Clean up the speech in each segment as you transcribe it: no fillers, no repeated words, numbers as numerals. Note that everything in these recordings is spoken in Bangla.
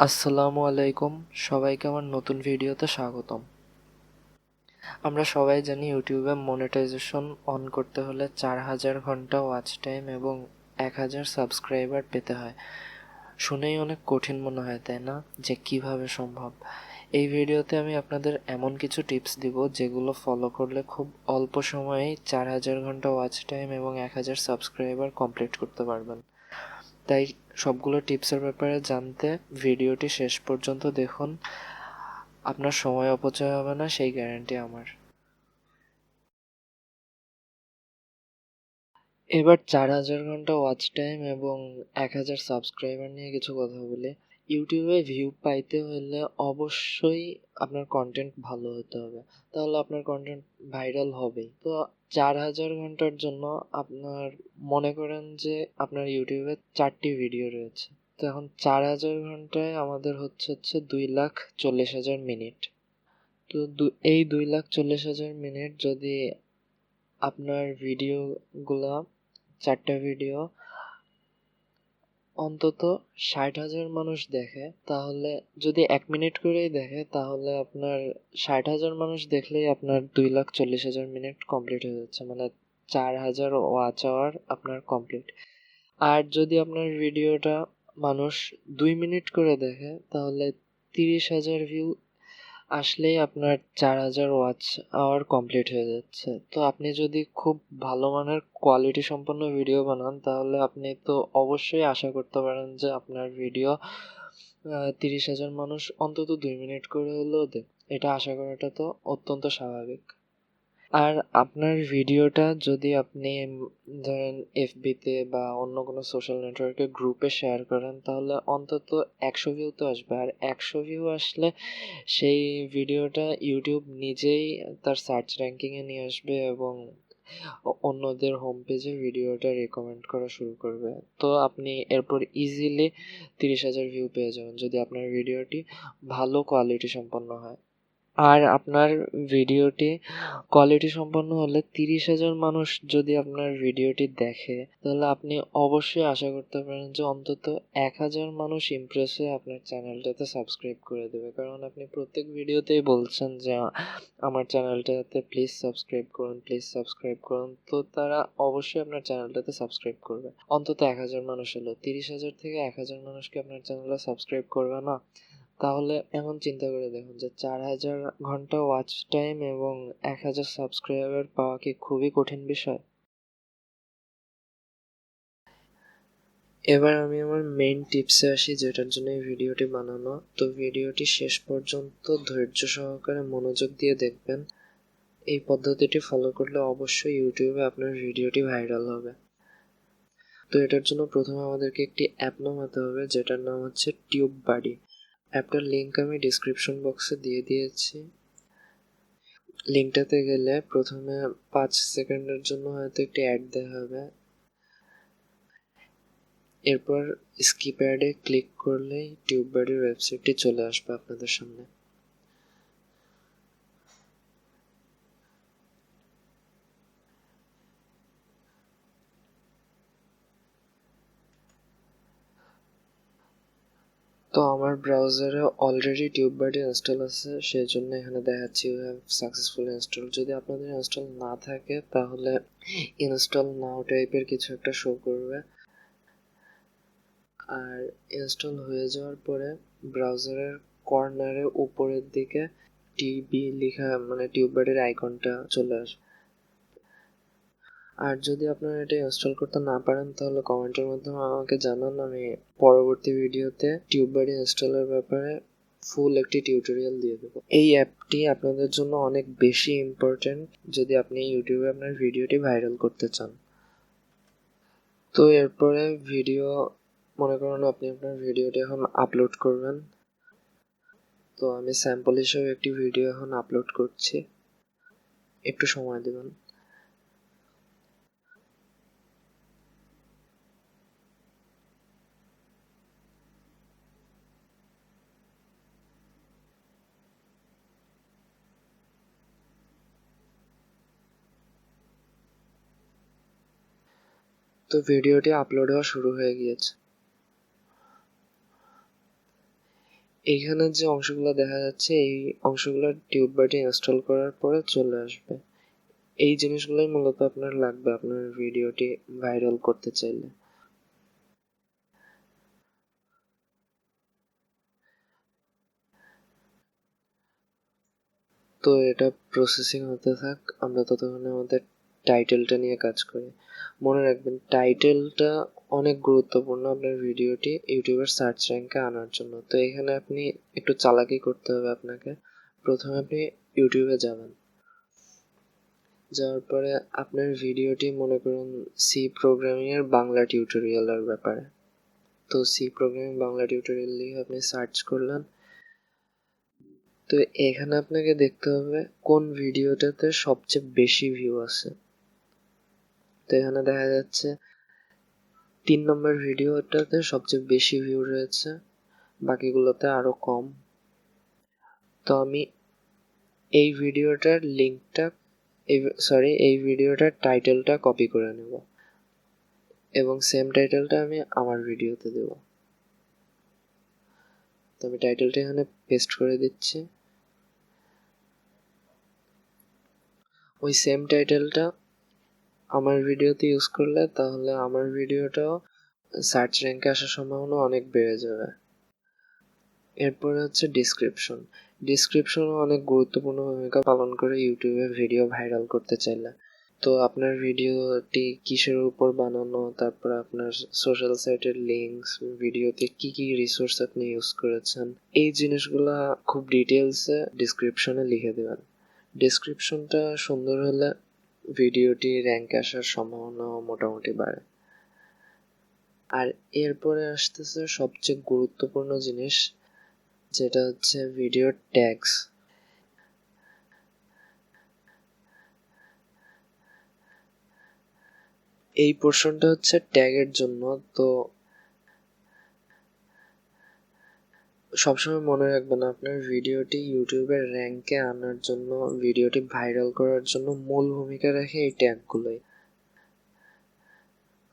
আসসালামু আলাইকুম, সবাইকে আমার নতুন ভিডিওতে স্বাগতম। আমরা সবাই জানি ইউটিউবে মনিটাইজেশন অন করতে হলে 4000 ঘন্টা ওয়াচ টাইম এবং 1000 সাবস্ক্রাইবার পেতে হয়। শুনেই অনেক কঠিন মনে হয়, তাই না? যে কিভাবে সম্ভব। এই ভিডিওতে আমি আপনাদের এমন কিছু টিপস দিব যেগুলো ফলো করলে খুব অল্প সময়েই 4000 ঘন্টা ওয়াচ টাইম এবং 1000 সাবস্ক্রাইবার কমপ্লিট করতে পারবেন। তাই সবগুলো টিপসের ব্যাপারে জানতে ভিডিওটি শেষ পর্যন্ত দেখুন। আপনার সময় অপচয় হবে না, সেই গ্যারান্টি আমার। এবার 4000 ঘন্টা ওয়াচ টাইম এবং 1000 সাবস্ক্রাইবার নিয়ে কিছু কথা বলি। ইউটিউবে ভিউ পাইতে হলে অবশ্যই আপনার কন্টেন্ট ভালো হতে হবে, তাহলে আপনার কন্টেন্ট ভাইরাল হবেই। তো 4000 ঘন্টার জন্য আপনার মনে করেন যে আপনার ইউটিউবে 4টি ভিডিও রয়েছে। তো এখন 4000 ঘন্টায় আমাদের হচ্ছে 2,40,000 মিনিট। তো এই 2,40,000 মিনিট যদি আপনার ভিডিওগুলা 4টা ভিডিও অন্তত 60,000 মানুষ দেখে, তাহলে যদি 1 মিনিট করেই দেখে তাহলে আপনার 60,000 মানুষ দেখলেই আপনার 2,40,000 মিনিট কমপ্লিট হয়ে যাচ্ছে, মানে 4,000 ওয়াচ আওয়ার আপনার কমপ্লিট। আর যদি আপনার ভিডিওটা মানুষ 2 মিনিট করে দেখে তাহলে 30,000 ভিউ আসলেই আপনার 4000 ওয়াচ আওয়ার কমপ্লিট হয়ে যাচ্ছে। তো আপনি যদি খুব ভালো মানের কোয়ালিটি সম্পন্ন ভিডিও বানান তাহলে আপনি তো অবশ্যই আশা করতে পারেন যে আপনার ভিডিও 30,000 মানুষ অন্তত 2 মিনিট করে হলেও দেখ। এটা আশা করাটা তো অত্যন্ত স্বাভাবিক। আর আপনার ভিডিওটা যদি আপনি ধরেন এফবিতে বা অন্য কোনো সোশ্যাল নেটওয়ার্কে গ্রুপে শেয়ার করেন তাহলে অন্তত 100 ভিউ তো আসবে। আর 100 ভিউ আসলে সেই ভিডিওটা ইউটিউব নিজেই তার সার্চ র্যাঙ্কিংয়ে নিয়ে আসবে এবং অন্যদের হোম পেজে ভিডিওটা রেকমেন্ড করা শুরু করবে। তো আপনি এরপর ইজিলি 30,000 ভিউ পেয়ে যাবেন যদি আপনার ভিডিওটি ভালো কোয়ালিটি সম্পন্ন হয়। আর আপনার ভিডিওটি কোয়ালিটি সম্পন্ন হলে 30,000 মানুষ যদি আপনার ভিডিওটি দেখে তাহলে আপনি অবশ্যই আশা করতে পারেন যে অন্তত 1,000 মানুষ ইমপ্রেস হয়ে আপনার চ্যানেলটাতে সাবস্ক্রাইব করে দেবে, কারণ আপনি প্রত্যেক ভিডিওতেই বলছেন যে আমার চ্যানেলটাতে প্লিজ সাবস্ক্রাইব করুন, প্লিজ সাবস্ক্রাইব করুন। তো তারা অবশ্যই আপনার চ্যানেলটাতে সাবস্ক্রাইব করবে। অন্তত 1,000 মানুষ হলো, 30,000 থেকে 1,000 মানুষকে আপনার চ্যানেলে সাবস্ক্রাইব করবে না? তাহলে এখন চিন্তা করে দেখুন যে 4000 ঘন্টা ওয়াচ টাইম এবং 1000 সাবস্ক্রাইবার পাওয়া কি খুবই কঠিন বিষয়? এবার আমি আমার মেইন টিপসে আসি, যেটার জন্য এই ভিডিওটি বানানো। তো ভিডিওটি শেষ পর্যন্ত ধৈর্য সহকারে মনোযোগ দিয়ে দেখবেন। এই পদ্ধতিটি ফলো করলে অবশ্যই ইউটিউবে আপনার ভিডিওটি ভাইরাল হবে। তো এটার জন্য প্রথমে আমাদেরকে একটি অ্যাপ নামাতে হবে, যেটার নাম হচ্ছে টিউব বাডি। অ্যাপটার লিঙ্ক আমি ডিসক্রিপশন বক্সে দিয়ে দিয়েছি। লিঙ্কটাতে গেলে প্রথমে 5 সেকেন্ডের জন্য হয়তো একটি অ্যাড দেখাবে, এরপর স্কিপ অ্যাডে ক্লিক করলেই টিউব বাডির ওয়েবসাইটটি চলে আসবে আপনাদের সামনে। তো আমার ব্রাউজারে অলরেডি টিউব বাডি ইনস্টল আছে, সেই জন্য এখানে দেখাচ্ছি ইউ হ্যাভ সাকসেসফুলি ইনস্টল। যদি আপনাদের ইনস্টল না থাকে তাহলে ইনস্টল নাও টাইপের কিছু একটা শো করবে। আর ইনস্টল হয়ে যাওয়ার পরে ব্রাউজারের কর্নারে উপরের দিকে টিবি লেখা, মানে টিউব বাডির আইকনটা চলে আসবে। আর যদি আপনারা এটা ইনস্টল করতে না পারেন তাহলে কমেন্টের মাধ্যমে আমাকে জানান, আমি পরবর্তী ভিডিওতে টিউব বাডি ইনস্টলের ব্যাপারে ফুল একটি টিউটোরিয়াল দিয়ে দেবো। এই অ্যাপটি আপনাদের জন্য অনেক বেশি ইম্পর্টেন্ট যদি আপনি ইউটিউবে আপনার ভিডিওটি ভাইরাল করতে চান। তো এরপরে ভিডিও, মনে করুন আপনি আপনার ভিডিওটি এখন আপলোড করবেন। তো আমি স্যাম্পল হিসেবে একটি ভিডিও এখন আপলোড করছি, একটু সময় দেবেন। তো ভিডিওটি আপলোড হওয়া শুরু হয়ে গিয়েছে। এইখানে যে অংশগুলো দেখা যাচ্ছে এই অংশগুলো টিউববারটি ইনস্টল করার পরে চলে আসবে। এই জিনিসগুলোই মূলত আপনার লাগবে আপনার ভিডিওটি ভাইরাল করতে চাইলে। তো এটা প্রসেসিং হতে থাক, আমরা ততক্ষণে আমাদের টাইটেলটা নিয়ে কাজ করি। মনে রাখবেন টাইটেলটা অনেক গুরুত্বপূর্ণ আপনার ভিডিওটি ইউটিউবের সার্চ র্যাঙ্কে আনার জন্য। তো এখানে আপনি একটু চালাকি করতে হবে আপনাকে। প্রথমে আপনি ইউটিউবে যাবেন, যাওয়ার পরে আপনার ভিডিওটি মনে করুন সি প্রোগ্রামিং এর বাংলা টিউটোরিয়ালের ব্যাপারে। তো সি প্রোগ্রামিং বাংলা টিউটোরিয়াল লিখে আপনি সার্চ করলেন। তো এখানে আপনাকে দেখতে হবে কোন ভিডিওটাতে সবচেয়ে বেশি ভিউ আছে। তো এখানে দেখা যাচ্ছে 3 নম্বর ভিডিওটাতে সবচেয়ে বেশি ভিউ রয়েছে, বাকিগুলোতে আরো কম। তো আমি এই ভিডিওটার লিঙ্কটা এই ভিডিওটার টাইটেলটা কপি করে নেব এবং সেম টাইটেলটা আমি আমার ভিডিওতে দেব। তো আমি টাইটেলটা এখানে পেস্ট করে দিচ্ছি। ওই সেম টাইটেলটা আমার ভিডিওতে ইউজ করলে তাহলে আমার ভিডিওটাও সার্চ র্যাঙ্কে আসার সম্ভাবনা অনেক বেড়ে যাবে। এরপরে হচ্ছে ডিসক্রিপশন। ডিসক্রিপশনও অনেক গুরুত্বপূর্ণ ভূমিকা পালন করে ইউটিউবে ভিডিও ভাইরাল করতে চাইলে। তো আপনার ভিডিওটি কিসের উপর বানানো, তারপর আপনার সোশ্যাল সাইটের লিঙ্কস, ভিডিওতে কি কি রিসোর্স আপনি ইউজ করেছেন, এই জিনিসগুলা খুব ডিটেলসে ডিসক্রিপশনে লিখে দেবেন। ডিসক্রিপশনটা সুন্দর হলে ভিডিওটি র্যাঙ্কে আসার সম্ভাবনা মোটামুটি বাড়ে। আর এরপরে আসতেছে সবচেয়ে গুরুত্বপূর্ণ জিনিস, যেটা হচ্ছে ভিডিও ট্যাগস। এই পোর্শনটা হচ্ছে ট্যাগের জন্য। তো সবসময় মনে রাখবেন আপনার ভিডিওটি ইউটিউবের র্যাঙ্কে আনার জন্য, ভিডিওটি ভাইরাল করার জন্য মূল ভূমিকা রাখে এই ট্যাগগুলোই।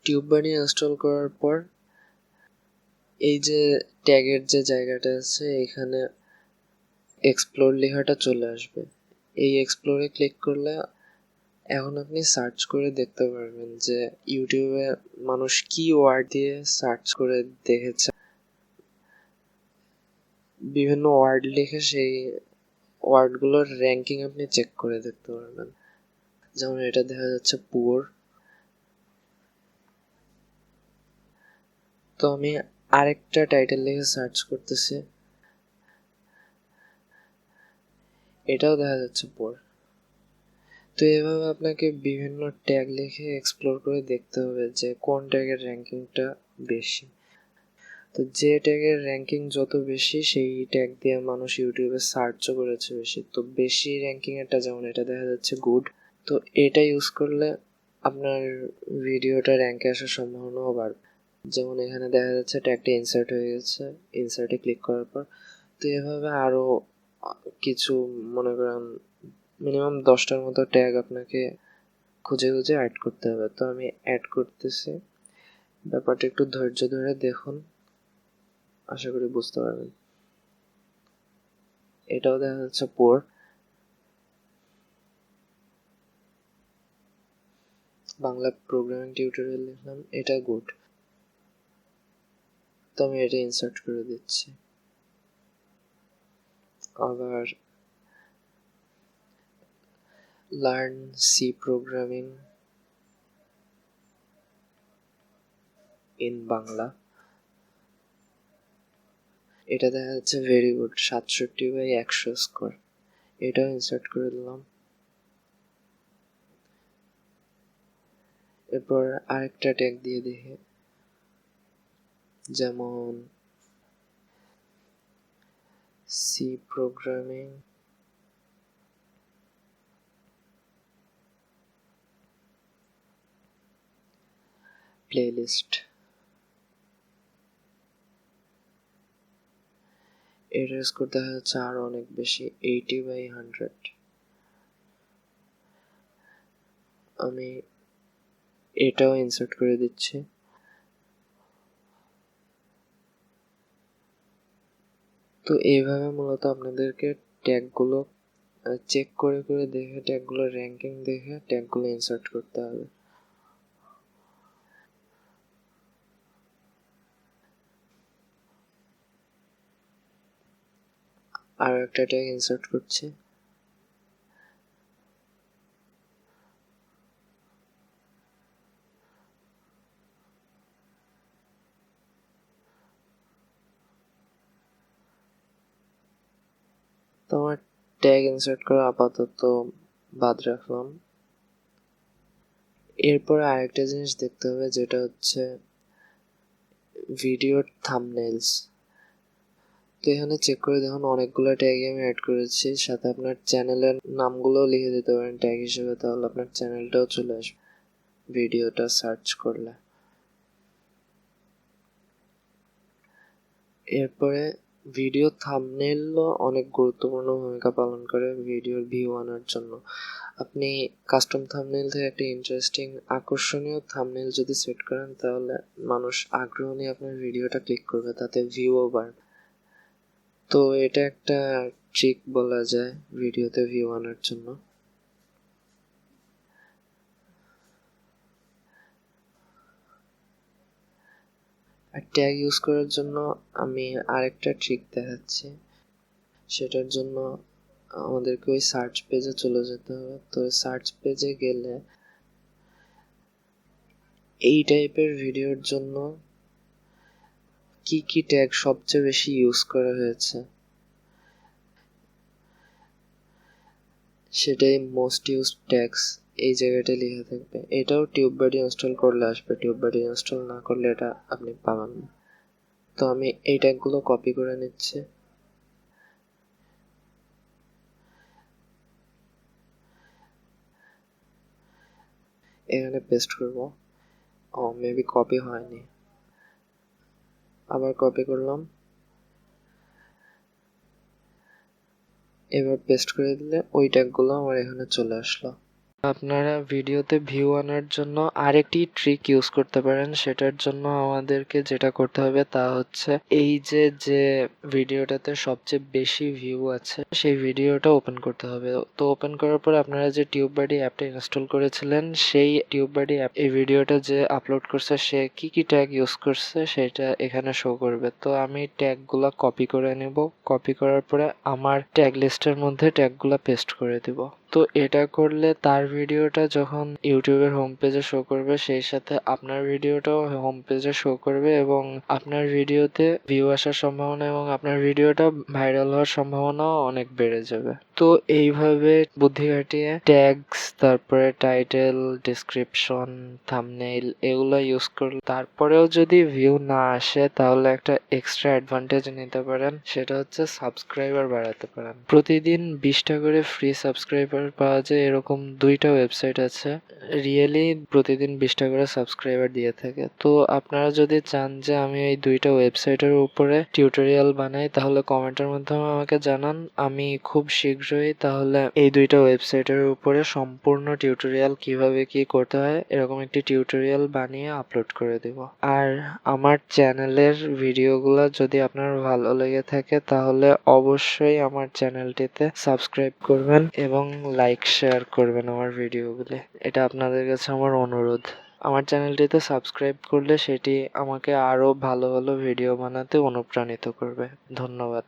টিউববানি ইনস্টল করার পর এই যে ট্যাগের যে জায়গাটা আছে এখানে এক্সপ্লোর লেখাটা চলে আসবে। এই এক্সপ্লোরে ক্লিক করলে এখন আপনি সার্চ করে দেখতে পারবেন যে ইউটিউবে মানুষ কি ওয়ার্ড দিয়ে সার্চ করে দেখেছে। বিভিন্ন ওয়ার্ড লিখে সেই ওয়ার্ডগুলোর র্যাঙ্কিং আপনি চেক করে দেখতে পারবেন। যেমন এটা দেখা যাচ্ছে পুয়ার। তো আমি আরেকটা টাইটেল লিখে সার্চ করতেছি, এটাও দেখা যাচ্ছে পুয়ার। তো এভাবে আপনাকে বিভিন্ন ট্যাগ লিখে এক্সপ্লোর করে দেখতে হবে যে কোন ট্যাগের র্যাঙ্কিংটা বেশি। তো যে ট্যাগের র্যাঙ্কিং যত বেশি সেই ট্যাগ দিয়ে মানুষ ইউটিউবে সার্চও করেছে বেশি। তো বেশি র্যাঙ্কিং এরটা যেমন এটা দেখা যাচ্ছে গুড। তো এটা ইউজ করলে আপনার ভিডিওটা র্যাঙ্কে আসার সম্ভাবনাও বাড়বে। যেমন এখানে দেখা যাচ্ছে ট্যাগটা ইনসার্ট হয়ে গেছে, ইনসার্টে ক্লিক করার পর। তো এভাবে আরও কিছু মনে করেন মিনিমাম 10টার মতো ট্যাগ আপনাকে খুঁজে খুঁজে অ্যাড করতে হবে। তো আমি অ্যাড করতেছি, ব্যাপারটা একটু ধৈর্য ধরে দেখুন, আশা করি বুঝতে পারবেন। এটাও দেখা যাচ্ছে পোর। বাংলা প্রোগ্রামিং টিউটোরিয়াল লিখলাম, এটা গুড। তো আমি এটা ইনসার্ট করে দিচ্ছি। আবার learn C programming in Bangla, এটা দেখা যাচ্ছে ভেরি গুড, 67/100 স্কোর। এটাও ইনসার্ট করে দিলাম। এরপর আরেকটা ট্যাগ দিয়ে দেখি, যেমন সি প্রোগ্রামিং প্লেলিস্ট। এটার স্কোর দেখা যাচ্ছে আরো অনেক বেশি, 80/100। আমি এটাও ইনসার্ট করে দিচ্ছি। তো তো এইভাবে মূলত আপনাদেরকে ট্যাগগুলো চেক করে করে দেখে, ট্যাগগুলো র্যাঙ্কিং দেখে ট্যাগগুলো ইনসার্ট করতে হবে। আর একটা ট্যাগ ইনসার্ট করছি। তো আমার ট্যাগ ইনসার্ট করা আপাতত বাদ রাখলাম। এরপরে আরেকটা জিনিস দেখতে হবে, যেটা হচ্ছে ভিডিওর থাম্বনেইলস। তো এখানে চেক করে দেখুন অনেকগুলো ট্যাগই আমি অ্যাড করেছি, সাথে আপনার চ্যানেলের নামগুলোও লিখে দিতে পারেন ট্যাগ হিসেবে, তাহলে আপনার চ্যানেলটাও চলে আসবে ভিডিওটা সার্চ করলে। এরপরে ভিডিও থাম্বনেইলও অনেক গুরুত্বপূর্ণ ভূমিকা পালন করে ভিডিওর ভিউ আনার জন্য। আপনি কাস্টম থাম্বনেইল থেকে একটা ইন্টারেস্টিং আকর্ষণীয় থাম্বনেইল যদি সেট করেন, তাহলে মানুষ আগ্রহ নিয়ে আপনার ভিডিওটা ক্লিক করবে, তাতে ভিউও বাড়বে। তো এটা একটা ট্রিক বলা যায় ভিডিওতে ভিউ আনার জন্য। আর ট্যাগ ইউজ করার জন্য আমি আরেকটা ট্রিক দেখাচ্ছি। সেটার জন্য আমাদেরকে ওই সার্চ পেজে চলে যেতে হবে। তো সার্চ পেজে গেলে এই টাইপের ভিডিওর জন্য কি কি ট্যাগ সবচেয়ে বেশি ইউজ করা হয়েছে সেটাই মোস্ট ইউজড ট্যাগস এই জায়গাটা লেখা থাকবে। এটাও টিউববাডি ইনস্টল করলে আসবে, টিউববাডি ইনস্টল না করলে এটা আপনি পাবেন না। তো আমি এই ট্যাগগুলো কপি করে নিচ্ছি। এখানে পেস্ট করব। মেবি কপি হয়নি, আবার কপি করলাম। এবার পেস্ট করে দিলে ওই ট্যাগগুলো আমার এখানে চলে আসলো। আপনারা ভিডিওতে ভিউ আনার জন্য আরেকটি ট্রিক ইউজ করতে পারেন। সেটার জন্য আমাদেরকে যেটা করতে হবে তা হচ্ছে এই যে ভিডিওটাতে সবচেয়ে বেশি ভিউ আছে সেই ভিডিওটা ওপেন করতে হবে। তো ওপেন করার পর আপনারা যে টিউববাডি অ্যাপটা ইনস্টল করেছিলেন, সেই টিউববাডি অ্যাপ এই ভিডিওটা যে আপলোড করছে সে কি কি ট্যাগ ইউজ করছে সেটা এখানে শো করবে। তো আমি ট্যাগগুলো কপি করে নেব। কপি করার পরে আমার ট্যাগ লিস্টের মধ্যে ট্যাগগুলো পেস্ট করে দিব। তো এটা করলে তার ভিডিওটা যখন ইউটিউবের হোম পেজে শো করবে, সেই সাথে আপনার ভিডিওটাও হোম পেজে শো করবে এবং আপনার ভিডিওতে ভিউ আসার সম্ভাবনা এবং আপনার ভিডিওটা ভাইরাল হওয়ার সম্ভাবনাও অনেক বেড়ে যাবে। তো এইভাবে বুদ্ধি খাটিয়ে ট্যাগস, তারপরে টাইটেল, ডেসক্রিপশন, থাম্বনেইল এগুলো ইউজ করলে তারপরেও যদি ভিউ না আসে, তাহলে একটা এক্সট্রা অ্যাডভান্টেজ নিতে পারেন। সেটা হচ্ছে সাবস্ক্রাইবার বাড়াতে পারেন। প্রতিদিন 20টা করে ফ্রি সাবস্ক্রাইবার পাওয়া যায়, এরকম 2টা ওয়েবসাইট আছে। রিয়েলি প্রতিদিন 20টা করে সাবস্ক্রাইবার দিয়ে থাকে। তো আপনারা যদি চান যে আমি এই 2টা ওয়েবসাইটের উপরে টিউটোরিয়াল বানাই, তাহলে কমেন্টের মাধ্যমে আমাকে জানান। আমি খুব শীঘ্রই তাহলে এই 2টা ওয়েবসাইটের উপরে সম্পূর্ণ টিউটোরিয়াল কিভাবে কি করতে হয় এরকম একটি টিউটোরিয়াল বানিয়ে আপলোড করে দেব। আর আমার চ্যানেলের ভিডিওগুলো যদি আপনার ভালো লেগে থাকে, তাহলে অবশ্যই আমার চ্যানেলটিতে সাবস্ক্রাইব করবেন এবং লাইক শেয়ার করবেন আমার ভিডিওগুলি। এটা আপনাদের কাছে আমার অনুরোধ। আমার চ্যানেলটিতে সাবস্ক্রাইব করলে সেটি আমাকে আরো ভালো ভালো ভিডিও বানাতে অনুপ্রাণিত করবে। ধন্যবাদ।